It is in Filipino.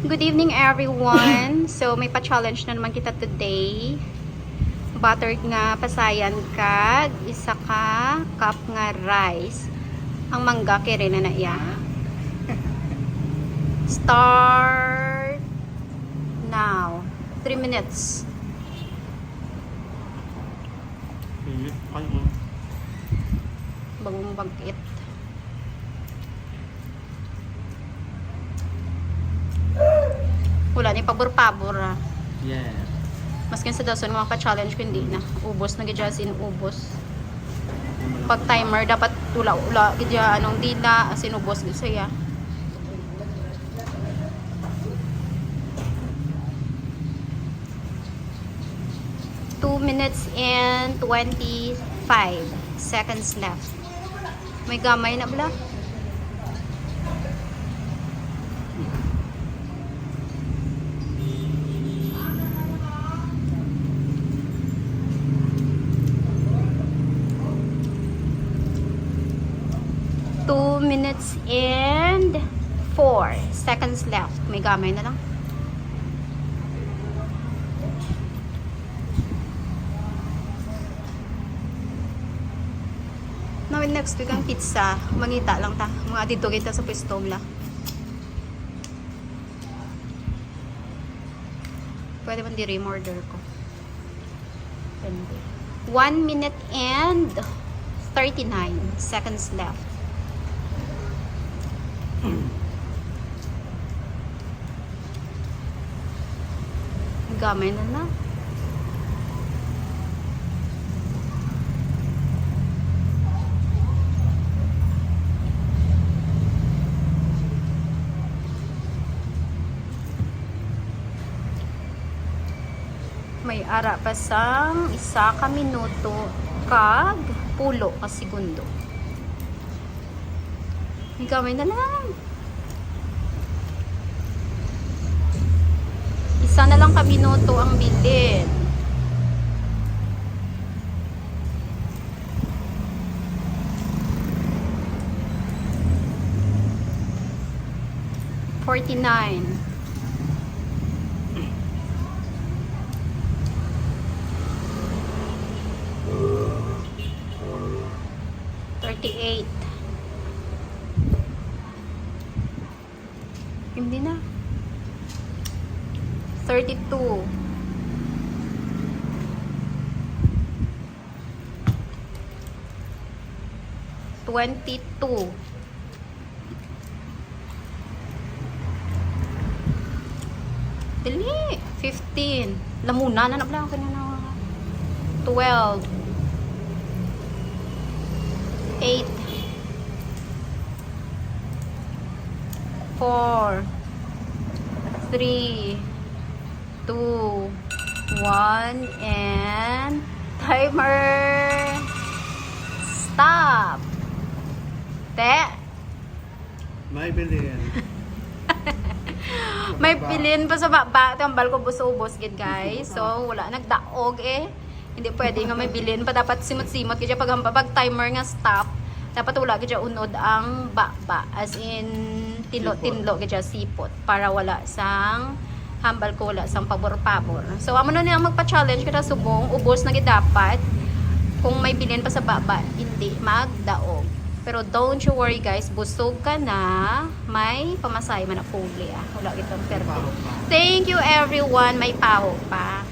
Good evening everyone. So may pa-challenge na naman kita today. Buttered nga pasayan kag isa ka cup nga rice. Ang mangga kere na iya. Start now. 3 minutes. Bagong bagkit. Wala ni pabor-pabor ah. Yeah. Maskin sa dason mga pa-challenge ko hindi na. Ubos na gidya sin ubos. Pag timer dapat ula gidya anong dila asin ubos gid saya. Two minutes and 25 seconds left. May gamay na bala. Two minutes and 4 seconds left. May gamay na lang. Now, next week ang pizza. Mangita lang ta. Mga dito kita sa pwesto la. Pwede man di-remorder ko. 1 minute and 39 seconds left. Gamay na na. May ara pa sang isa ka minuto kag pulo ka segundo. May gamay na lang. Isa na lang ka minuto ang bilin. $49. $38. Hindi na. 32. 22. 15. Lamuna na nabla ako na. 12. 8. 4. 3. 2, 1, and timer stop. Te. May bilhin. May bilin pa sa baba. Tambal ko buso-ubos gid guys. So wala nagdaog eh. Hindi pwede nga may bilin pa, dapat simot-simot kaya pag timer nga stop. Dapat wala gid unod ang baba, as in tinlo gid sipot para wala sang hambal ko, wala sang pabor-pabor. So amo na niya magpa-challenge kada subong ubos na gid dapat. Kung may bilin pa sa baba hindi magdaog. Pero don't you worry guys, busog ka na, may pamasay man na fully ah. Wala gid perfect. Thank you everyone, may paho pa.